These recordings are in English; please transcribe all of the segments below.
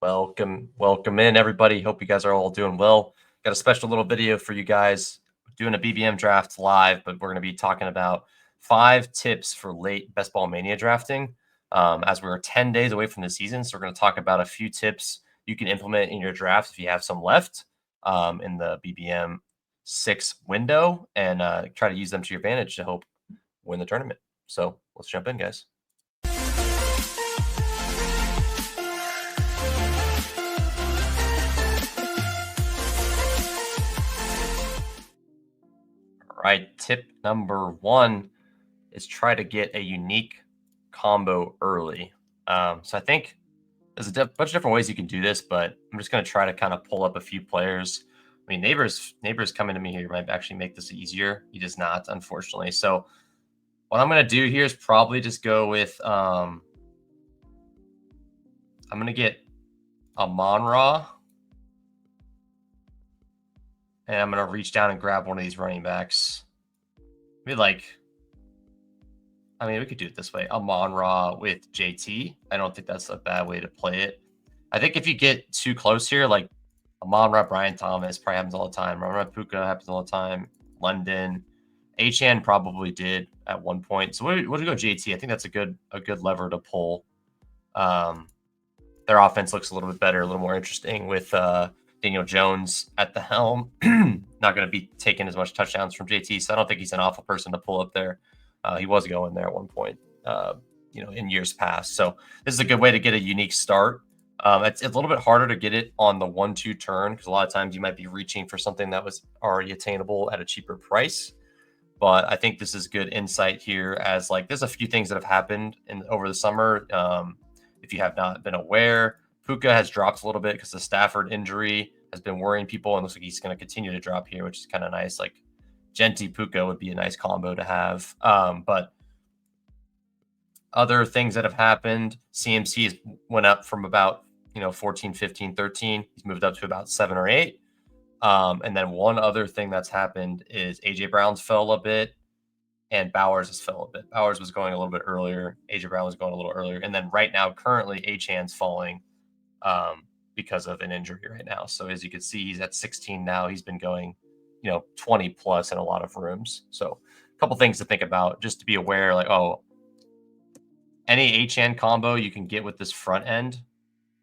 Welcome in, everybody. Hope you guys are all doing well. Got a special little video for you guys doing a BBM draft live, but we're going to be talking about 5 tips for late Best Ball Mania drafting as we're 10 days away from the season. So we're going to talk about a few tips you can implement in your draft if you have some left in the BBM 6 window and try to use them to your advantage to help win the tournament. So let's jump in, guys. All right, tip number 1 is try to get a unique combo early. So I think there's a bunch of different ways you can do this, but I'm just going to try to kind of pull up a few players. I mean, neighbors coming to me here might actually make this easier. He does not, unfortunately. So what I'm going to do here is probably just go with I'm going to get a Monra, and I'm going to reach down and grab one of these running backs. We could do it this way. A Monra with JT. I don't think that's a bad way to play it. I think if you get too close here, like a Monra, Brian Thomas probably happens all the time. Monra Puka happens all the time. London. HN probably did at one point. So we'll go JT. I think that's a good lever to pull. Their offense looks a little bit better, a little more interesting with Daniel Jones at the helm. Not going to be taking as much touchdowns from JT, so I don't think he's an awful person to pull up there. He was going there at one point, in years past. So this is a good way to get a unique start. It's a little bit harder to get it on the 1-2 turn because a lot of times you might be reaching for something that was already attainable at a cheaper price. But I think this is good insight here as there's a few things that have happened over the summer. If you have not been aware, Puka has dropped a little bit because the Stafford injury has been worrying people, and looks like he's going to continue to drop here, which is kind of nice. Genti Puka would be a nice combo to have. But other things that have happened, CMC has went up from about 14, 15, 13. He's moved up to about 7 or 8. And then one other thing that's happened is AJ Brown's fell a bit and Bowers has fell a bit. Bowers was going a little bit earlier. AJ Brown was going a little earlier. And then right now, currently, Achan's falling because of an injury right now. So as you can see, he's at 16 now. He's been going 20 plus in a lot of rooms. So a couple things to think about, just to be aware, any HN combo you can get with this front end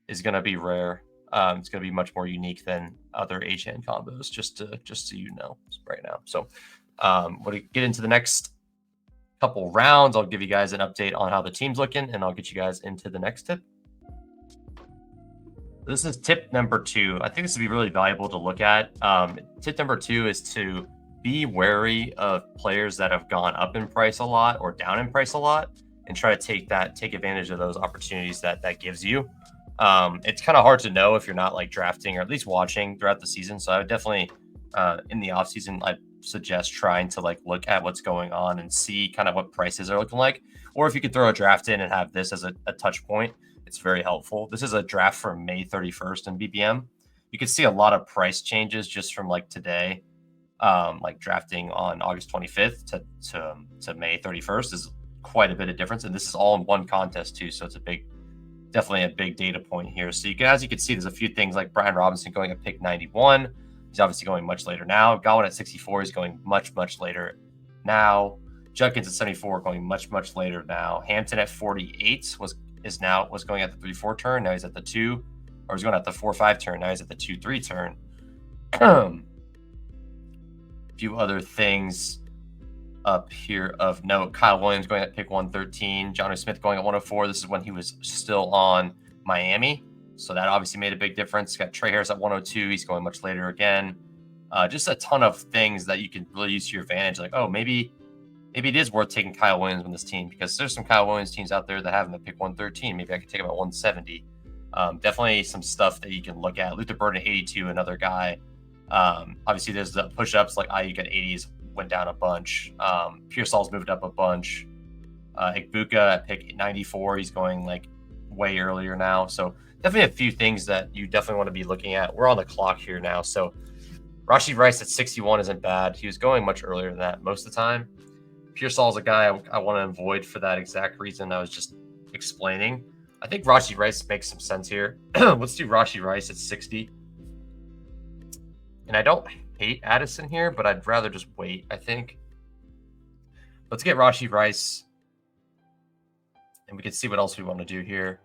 is going to be rare. It's going to be much more unique than other HN combos, just so you know right now. So we'll get into the next couple rounds. I'll give you guys an update on how the team's looking, and I'll get you guys into the next tip. This is tip number 2. I think this would be really valuable to look at. Tip number 2 is to be wary of players that have gone up in price a lot or down in price a lot, and try to take advantage of those opportunities that gives you. It's kind of hard to know if you're not drafting or at least watching throughout the season. So I would definitely in the off season, I'd suggest trying to look at what's going on and see kind of what prices are looking like. Or if you could throw a draft in and have this as a touch point, it's very helpful. This is a draft from May 31st in BBM. You can see a lot of price changes just from today, drafting on August 25th to May 31st is quite a bit of difference. And this is all in one contest too. So it's definitely a big data point here. So as you can see, there's a few things like Brian Robinson going at pick 91. He's obviously going much later now. Godwin at 64 is going much later now. Judkins at 74 going much later now. Hampton at 48 was going at the 3-4 turn. Now he's at the 2, or he's going at the 4-5 turn. Now he's at the 2-3 turn. A few other things up here of note. Kyle Williams going at pick 113. Jonnu Smith going at 104. This is when he was still on Miami. So that obviously made a big difference. Got Trey Harris at 102. He's going much later again. Just a ton of things that you can really use to your advantage. Maybe it is worth taking Kyle Williams on this team because there's some Kyle Williams teams out there that have him at pick 113. Maybe I could take him at 170. Definitely some stuff that you can look at. Luther Burden at 82, another guy. Obviously, there's the push-ups like Ayuk at 80s went down a bunch. Pearsall's moved up a bunch. Igbuka at pick 94. He's going way earlier now. So definitely a few things that you definitely want to be looking at. We're on the clock here now. So Rashee Rice at 61 isn't bad. He was going much earlier than that most of the time. Pearsall's a guy I want to avoid for that exact reason I was just explaining. I think Rashee Rice makes some sense here. Let's do Rashee Rice at 60. And I don't hate Addison here, but I'd rather just wait, I think. Let's get Rashee Rice, and we can see what else we want to do here.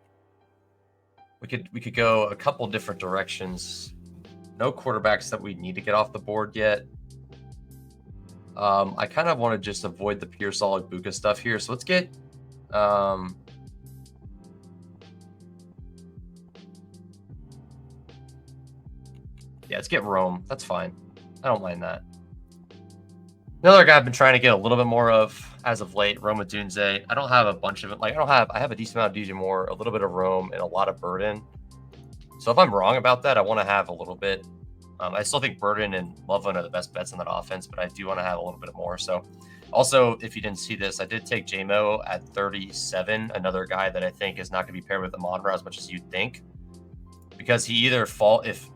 We could go a couple different directions. No quarterbacks that we need to get off the board yet. I kind of want to just avoid the pure solid Buka stuff here. So let's get yeah, let's get Rome. That's fine. I don't mind that. Another guy I've been trying to get a little bit more of as of late, Rome Odunze. I don't have a bunch of it. Like I have a decent amount of DJ Moore, a little bit of Rome, and a lot of Burden. So if I'm wrong about that, I want to have a little bit. I still think Burden and Loveland are the best bets on that offense, but I do want to have a little bit more. So also, if you didn't see this, I did take JMO at 37, another guy that I think is not going to be paired with Amon-Ra as much as you'd think, because he either if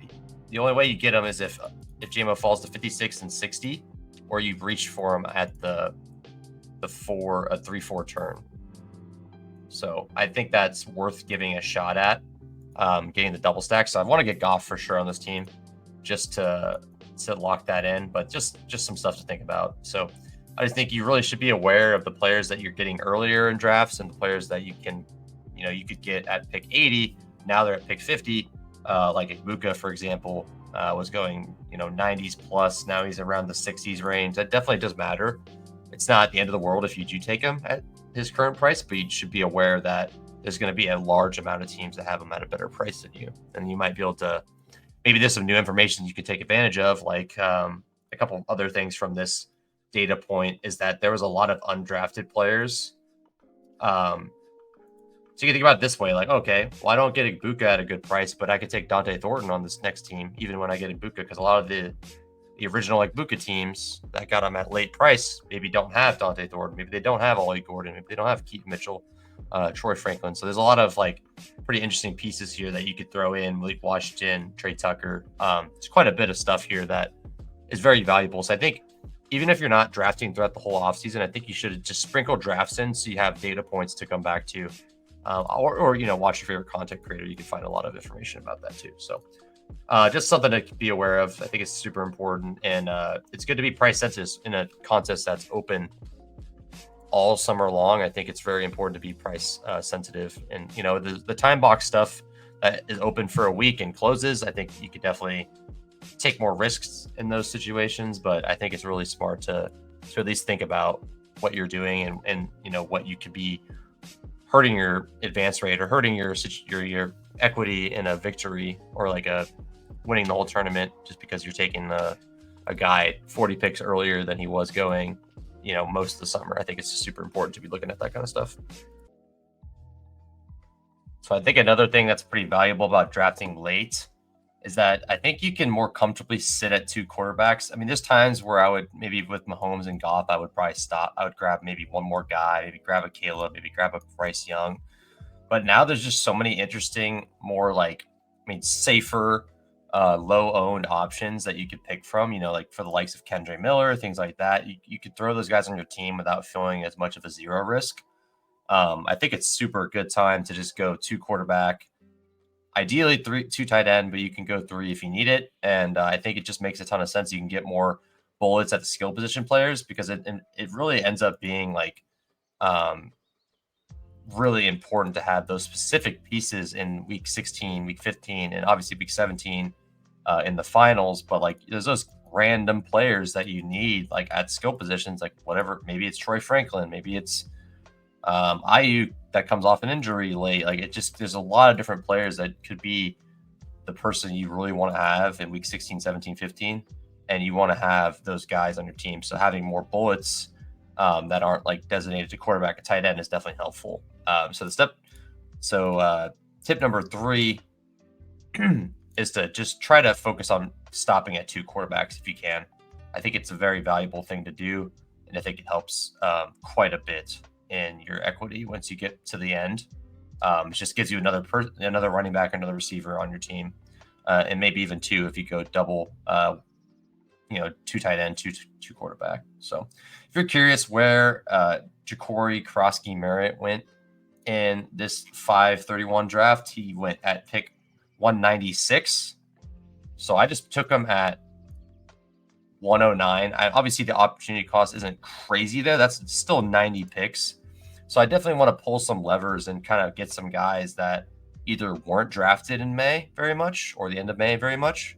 the only way you get him is if JMO falls to 56 and 60, or you reach for him at the 3-4 turn. So I think that's worth giving a shot at, getting the double stack. So I want to get Goff for sure on this team, just to lock that in, but just some stuff to think about. So I just think you really should be aware of the players that you're getting earlier in drafts and the players that you could get at pick 80. Now they're at pick 50. Like Ibuka, for example, was going 90s plus. Now he's around the 60s range. That definitely does matter. It's not the end of the world if you do take him at his current price, but you should be aware that there's going to be a large amount of teams that have him at a better price than you, and you might be able to. Maybe there's some new information you can take advantage of, like a couple of other things from this data point is that there was a lot of undrafted players. So you can think about it this way, like, okay, well, I don't get Ibuka at a good price, but I could take Dante Thornton on this next team, even when I get Ibuka, because a lot of the original Ibuka teams that got him at late price maybe don't have Dante Thornton, maybe they don't have Ollie Gordon, maybe they don't have Keaton Mitchell, Troy Franklin. So there's a lot of like pretty interesting pieces here that you could throw in. Malik Washington, Trey Tucker. There's quite a bit of stuff here that is very valuable. So I think even if you're not drafting throughout the whole offseason, I think you should just sprinkle drafts in so you have data points to come back to. Or watch your favorite content creator. You can find a lot of information about that too. So just something to be aware of. I think it's super important, and it's good to be price sensitive in a contest that's open all summer long. I think it's very important to be price sensitive, and the time box stuff that is open for a week and closes. I think you could definitely take more risks in those situations, but I think it's really smart to at least think about what you're doing and what you could be hurting your advance rate or hurting your equity in a victory, or like a winning the whole tournament just because you're taking a guy 40 picks earlier than he was going, most of the summer. I think it's just super important to be looking at that kind of stuff. So I think another thing that's pretty valuable about drafting late is that I think you can more comfortably sit at two quarterbacks. I mean, there's times where I would maybe with Mahomes and Goff, I would probably stop. I would grab maybe one more guy, maybe grab a Caleb, maybe grab a Bryce Young. But now there's just so many interesting, more safer, low-owned options that you could pick from, like for the likes of Kendre Miller, things like that. You could throw those guys on your team without feeling as much of a zero risk. I think it's super good time to just go two quarterback, ideally two tight end, but you can go three if you need it. And I think it just makes a ton of sense. You can get more bullets at the skill position players because it really ends up being really important to have those specific pieces in week 16, week 15, and obviously week 17 in the finals. But there's those random players that you need at skill positions, whatever. Maybe it's Troy Franklin, maybe it's Ayuk that comes off an injury late. There's a lot of different players that could be the person you really want to have in week 16, 17, 15, and you want to have those guys on your team. So having more bullets that aren't designated to quarterback and tight end is definitely helpful. Tip number 3 is to just try to focus on stopping at two quarterbacks if you can. I think it's a very valuable thing to do, and I think it helps quite a bit in your equity once you get to the end. It just gives you another running back, another receiver on your team, and maybe even two if you go double, two tight end, two quarterback. So if you're curious where Ja'Cory Kroski Merritt went in this 531 draft, he went at pick 196. So I just took him at 109. Obviously, the opportunity cost isn't crazy there. That's still 90 picks. So I definitely want to pull some levers and kind of get some guys that either weren't drafted in May very much or the end of May very much,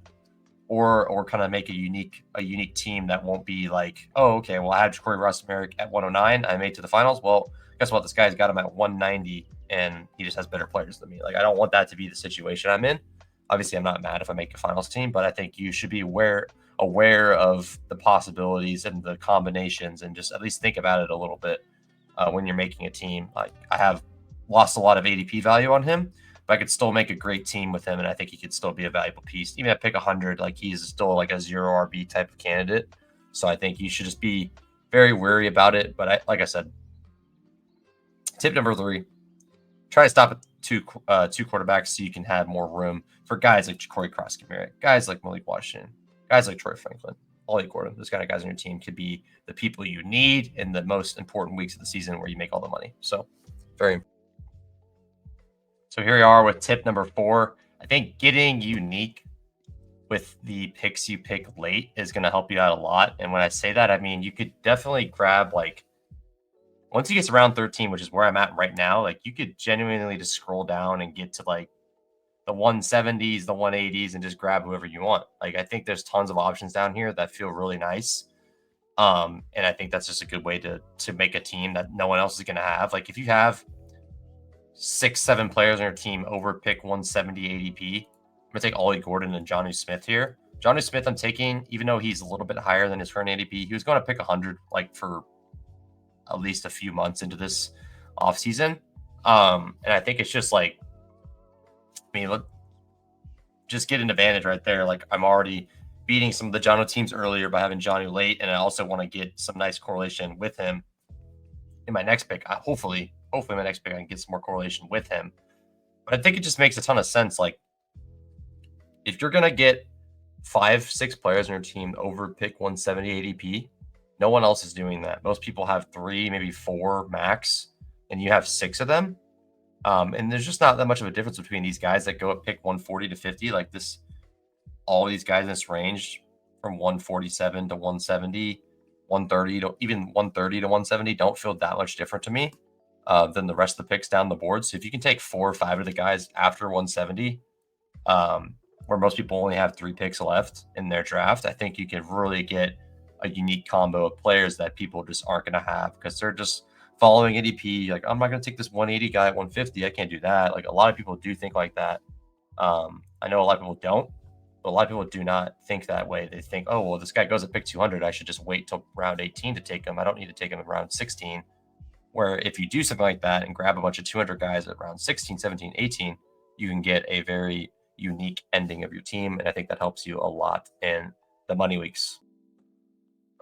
or kind of make a unique team that won't be like, oh, okay, well, I had Corey Ross-Merrick at 109. I made to the finals. Well, guess what? This guy's got him at 190, and he just has better players than me. Like, I don't want that to be the situation I'm in. Obviously, I'm not mad if I make a finals team, but I think you should be aware of the possibilities and the combinations, and just at least think about it a little bit when you're making a team. Like, I have lost a lot of ADP value on him, but I could still make a great team with him, and I think he could still be a valuable piece. Even at pick 100, like, he's still like a 0 RB type of candidate. So I think you should just be very wary about it. But like I said, tip number 3, try to stop at two quarterbacks so you can have more room for guys like Corey Cross-Merritt, guys like Malik Washington, guys like Troy Franklin, Ollie Gordon. Those kind of guys on your team could be the people you need in the most important weeks of the season where you make all the money. So very important. So here we are with tip number 4. I think getting unique with the picks you pick late is going to help you out a lot. And when I say that, I mean, you could definitely grab, like, once you get to round 13, which is where I'm at right now, like, you could genuinely just scroll down and get to like the 170s, the 180s, and just grab whoever you want. Like, I think there's tons of options down here that feel really nice. And I think that's just a good way to make a team that no one else is going to have. Like, if you have 6-7 players on your team over pick 170 ADP, I'm going to take Ollie Gordon and Jonnu Smith here. Jonnu Smith I'm taking, even though he's a little bit higher than his current ADP. He was going to pick 100 like for at least a few months into this offseason. And I think it's just like, I mean, look, just get an advantage right there. Like, I'm already beating some of the Jonnu teams earlier by having Jonnu late, and I also want to get some nice correlation with him in my next pick. Hopefully my next pick I can get some more correlation with him. But I think it just makes a ton of sense. Like, if you're gonna get 5-6 players on your team over pick 170 ADP, no one else is doing that. Most people have 3, maybe 4 max, and you have 6 of them. And there's just not that much of a difference between these guys that go at pick 140 to 50. Like, this, all these guys in this range from 147 to 170, 130 to even 130 to 170 don't feel that much different to me than the rest of the picks down the board. So if you can take 4 or 5 of the guys after 170, where most people only have 3 picks left in their draft, I think you can really get a unique combo of players that people just aren't going to have because they're just following ADP. Like, I'm not going to take this 180 guy at 150. I can't do that. Like, a lot of people do think like that. I know a lot of people don't, but a lot of people do not think that way. They think, oh, well, this guy goes at pick 200. I should just wait till round 18 to take him. I don't need to take him in round 16. Where if you do something like that and grab a bunch of 200 guys at round 16, 17, 18, you can get a very unique ending of your team. And I think that helps you a lot in the money weeks.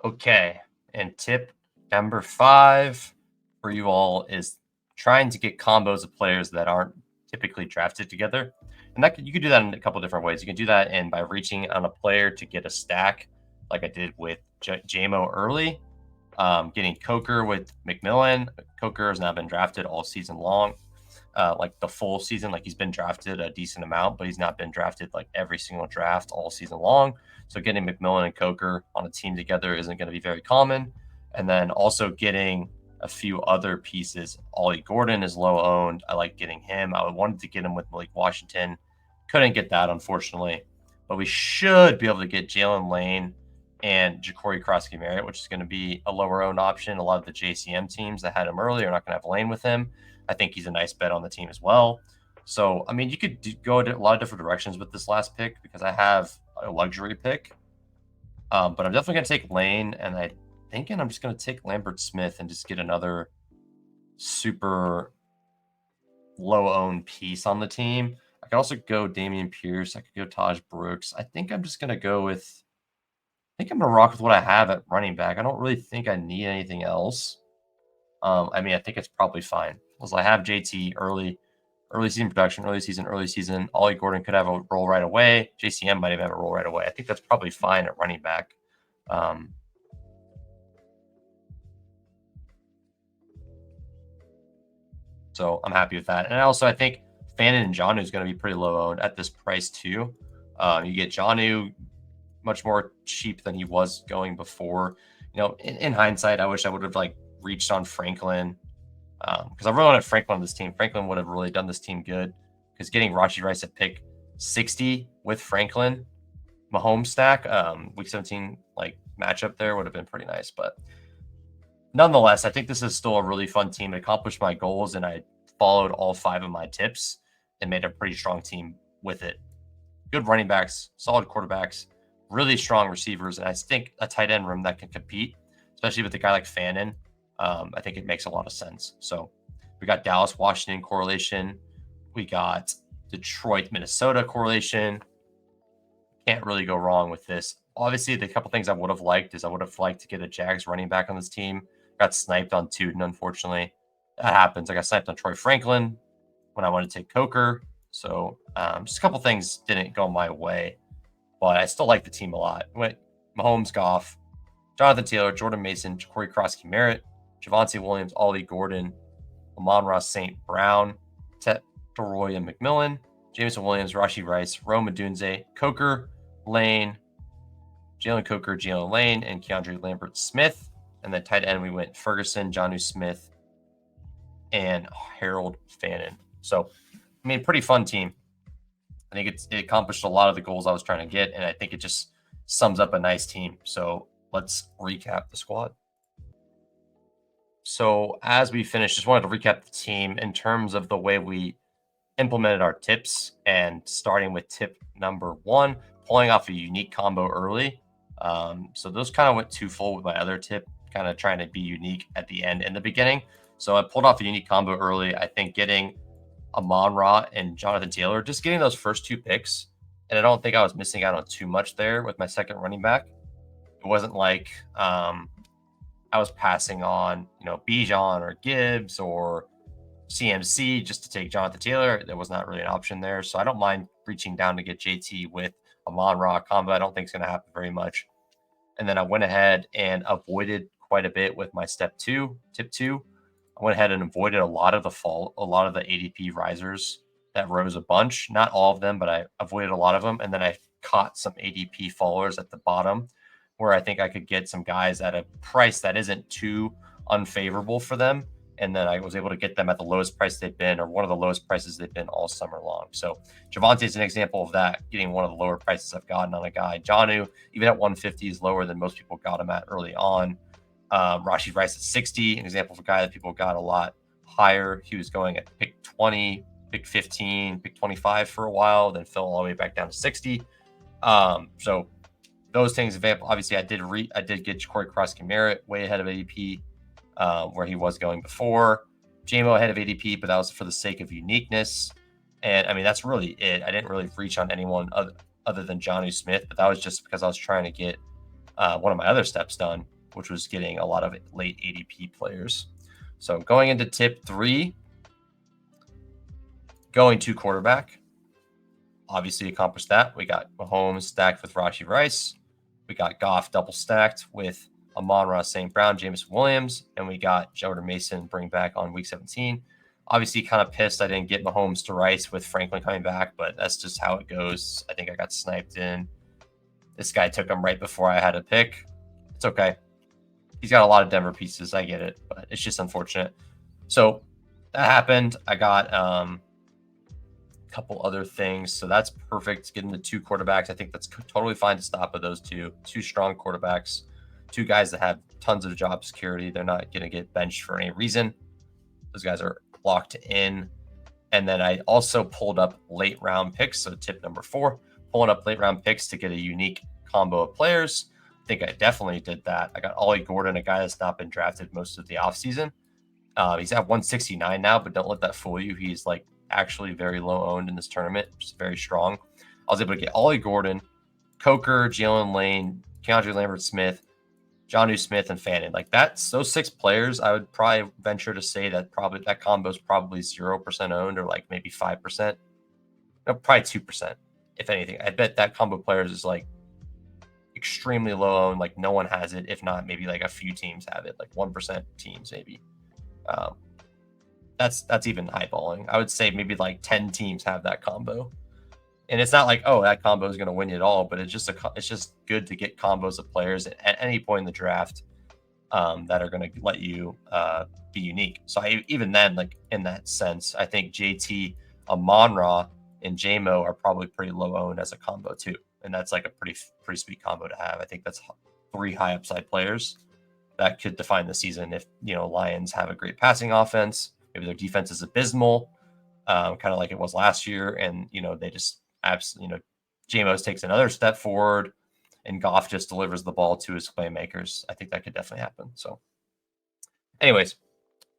Okay. And tip number 5 for you all is trying to get combos of players that aren't typically drafted together. And that you could do that in a couple different ways. You can do that in by reaching on a player to get a stack, like I did with JMO early, getting Coker with McMillan. Coker has now been drafted all season long, like the full season. Like, he's been drafted a decent amount, but he's not been drafted like every single draft all season long. So getting McMillan and Coker on a team together isn't going to be very common. And then also getting a few other pieces. Ollie Gordon is low owned. I like getting him. I wanted to get him with Malik Washington. Couldn't get that, unfortunately. But we should be able to get Jalen Lane and Ja'Cory Cross-Merritt, which is going to be a lower owned option. A lot of the JCM teams that had him early are not going to have Lane with him. I think he's a nice bet on the team as well. So, I mean, you could go a lot of different directions with this last pick because I have a luxury pick. But I'm definitely going to take Lane, and I'm thinking I'm just going to take Lambert Smith and just get another super low-owned piece on the team. I could also go Dameon Pierce. I could go Taj Brooks. I think I'm just going to go with – I think I'm going to rock with what I have at running back. I don't really think I need anything else. I mean, I think it's probably fine. Because I have JT early season production, early season. Ollie Gordon could have a role right away. JCM might even have a role right away. I think that's probably fine at running back. So I'm happy with that. And also, I think Fannin and Jonnu is going to be pretty low owned at this price too. You get Jonnu much more cheap than he was going before. You know, in hindsight, I wish I would have like reached on Franklin because I really wanted Franklin on this team. Franklin would have really done this team good because getting Rashi Rice at pick 60 with Franklin, Mahomes stack, week 17 like matchup there would have been pretty nice. But nonetheless, I think this is still a really fun team. It accomplished my goals, and I followed all 5 of my tips and made a pretty strong team with it. Good running backs, solid quarterbacks, really strong receivers, and I think a tight end room that can compete, especially with a guy like Fannin. I think it makes a lot of sense. So we got Dallas, Washington correlation. We got Detroit, Minnesota correlation. Can't really go wrong with this. Obviously, the couple things I would have liked is I would have liked to get a Jags running back on this team. Got sniped on Tuden, unfortunately. That happens. I got sniped on Troy Franklin when I wanted to take Coker. So just a couple things didn't go my way, but I still like the team a lot. Went Mahomes, Goff, Jonathan Taylor, Jordan Mason, Corey Krosky-Merritt, Javonte Williams, Ollie Gordon, Amon-Ra St. Brown, Tet DeRoy and McMillan, Jameson Williams, Rashi Rice, Rome Odunze, Coker, Lane, Jalen Coker, Jalen Lane, and Keandre Lambert Smith. And then tight end, we went Ferguson, Jonnu Smith, and Harold Fannin. So, I mean, pretty fun team. I think it accomplished a lot of the goals I was trying to get, and I think it just sums up a nice team. So let's recap the squad. So as we finish, just wanted to recap the team in terms of the way we implemented our tips, and starting with tip number 1, pulling off a unique combo early. So those kind of went twofold with my other tip, kind of trying to be unique at the end and the beginning. So I pulled off a unique combo early. I think getting Amon-Ra and Jonathan Taylor, just getting those first 2 picks, and I don't think I was missing out on too much there with my second running back. It wasn't like I was passing on, Bijan or Gibbs or CMC just to take Jonathan Taylor. There was not really an option there. So I don't mind reaching down to get JT with Amon-Ra combo. I don't think it's going to happen very much. And then I went ahead and avoided quite a bit with my tip 2. I went ahead and avoided a lot of the ADP risers that rose a bunch. Not all of them, but I avoided a lot of them. And then I caught some ADP followers at the bottom where I think I could get some guys at a price that isn't too unfavorable for them. And then I was able to get them at the lowest price they've been, or one of the lowest prices they've been all summer long. So Javonte is an example of that, getting one of the lower prices I've gotten on a guy. Jonnu, even at 150, is lower than most people got him at early on. Rashi Rice at 60, an example of a guy that people got a lot higher. He was going at pick 20, pick 15, pick 25 for a while, then fell all the way back down to 60. So those things, obviously, I did get Corey Krosky-Merritt way ahead of ADP, where he was going before. JMO ahead of ADP, but that was for the sake of uniqueness. And I mean, that's really it. I didn't really reach on anyone other than Jonnu Smith, but that was just because I was trying to get one of my other steps done, which was getting a lot of late ADP players. So going into tip 3, going to quarterback. Obviously accomplished that. We got Mahomes stacked with Rashi Rice. We got Goff double stacked with Amon-Ra St. Brown, Jameson Williams, and we got Jordan Mason bring back on week 17. Obviously kind of pissed I didn't get Mahomes to Rice with Franklin coming back, but that's just how it goes. I think I got sniped in. This guy took him right before I had a pick. It's okay. He's got a lot of Denver pieces. I get it, but it's just unfortunate. So that happened. I got a couple other things. So that's perfect. Getting the 2 quarterbacks. I think that's totally fine to stop at those 2 strong quarterbacks, 2 guys that have tons of job security. They're not going to get benched for any reason. Those guys are locked in. And then I also pulled up late round picks. So tip number 4, pulling up late round picks to get a unique combo of players. I think I definitely did that. I got Ollie Gordon, a guy that's not been drafted most of the offseason. He's at 169 now, but don't let that fool you. He's like actually very low owned in this tournament, which is very strong. I was able to get Ollie Gordon, Coker, Jalen Lane, Keandre Lambert Smith, Jonnu Smith, and Fannin. Like those 6 players, I would probably venture to say that that combo is probably 0% owned, or like maybe 5%. No, probably 2%, if anything. I bet that combo of players is like extremely low owned. Like no one has it. If not, maybe like a few teams have it, like 1% teams maybe. that's even eyeballing. I would say maybe like 10 teams have that combo. And it's not like, oh, that combo is going to win it all, but it's just good to get combos of players at any point in the draft that are going to let you be unique. So even then, like in that sense, I think JT, Amon-Ra, and JMO are probably pretty low owned as a combo too, and that's like a pretty sweet combo to have. I think that's 3 high upside players that could define the season if Lions have a great passing offense. Maybe their defense is abysmal, kind of like it was last year, and they just absolutely JMOs takes another step forward, and Goff just delivers the ball to his playmakers. I think that could definitely happen. So, anyways,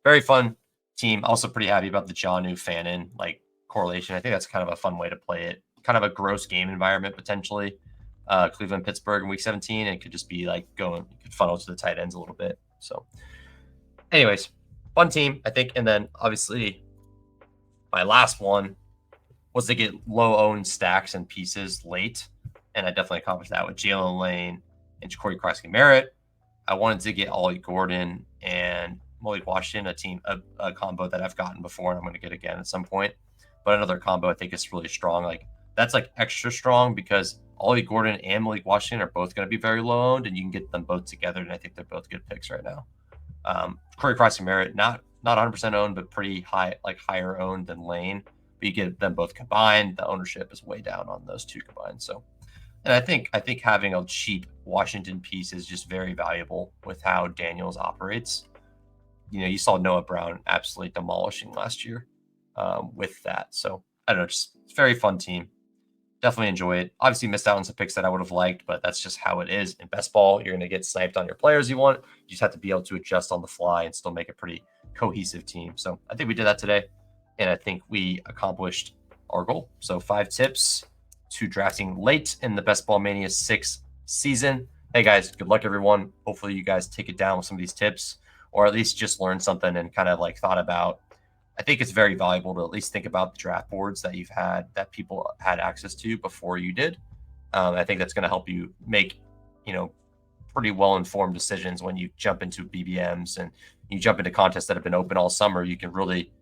very fun team. Also pretty happy about the Jonnu Fannin like correlation. I think that's kind of a fun way to play it. Kind of a gross game environment potentially. Cleveland, Pittsburgh in week 17. It could just be like you could funnel to the tight ends a little bit. So, anyways, fun team, I think. And then obviously, my last one was to get low owned stacks and pieces late. And I definitely accomplished that with Jalen Lane and Ja'Cory Carson-Merritt. I wanted to get Ollie Gordon and Malik Washington, a combo that I've gotten before and I'm going to get again at some point. But another combo I think is really strong. Like that's like extra strong because Ollie Gordon and Malik Washington are both going to be very low owned, and you can get them both together. And I think they're both good picks right now. Corey Carson-Merritt, not 100% owned, but pretty high, like higher owned than Lane. But you get them both combined. The ownership is way down on those two combined. So, and I think having a cheap Washington piece is just very valuable with how Daniels operates. You saw Noah Brown absolutely demolishing last year with that. So I don't know, just very fun team. Definitely enjoy it. Obviously missed out on some picks that I would have liked, but that's just how it is. In best ball, you're going to get sniped on your players you want. You just have to be able to adjust on the fly and still make a pretty cohesive team. So I think we did that today, and I think we accomplished our goal. So 5 tips to drafting late in the Best Ball Mania 6 season. Hey guys, good luck everyone. Hopefully you guys take it down with some of these tips, or at least just learn something and kind of like thought about. I think it's very valuable to at least think about the draft boards that you've had, that people had access to before you did. I think that's going to help you make, pretty well-informed decisions when you jump into BBMs and you jump into contests that have been open all summer. You can really,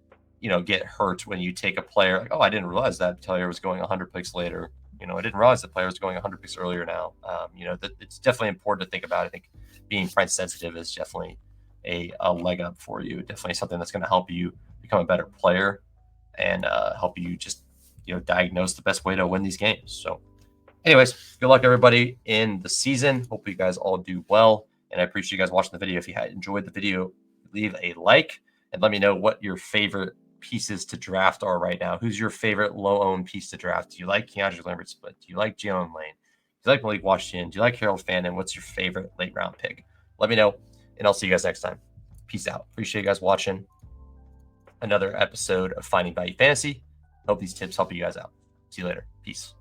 get hurt when you take a player like, oh, I didn't realize that player was going 100 picks later. I didn't realize the player was going 100 picks earlier now. It's definitely important to think about. I think being price sensitive is definitely a leg up for you. Definitely something that's going to help you become a better player and help you just diagnose the best way to win these games. So anyways, good luck everybody in the season. Hope you guys all do well, and I appreciate you guys watching the video. If you had enjoyed the video, leave a like and let me know what your favorite pieces to draft are right now. Who's your favorite low owned piece to draft? Do you like Keandre Lambert split? Do you like Jalen Lane? Do you like Malik Washington? Do you like Harold Fannin? What's your favorite late round pick? Let me know, and I'll see you guys next time. Peace out. Appreciate you guys watching another episode of Finding Value Fantasy. Hope these tips help you guys out. See you later. Peace.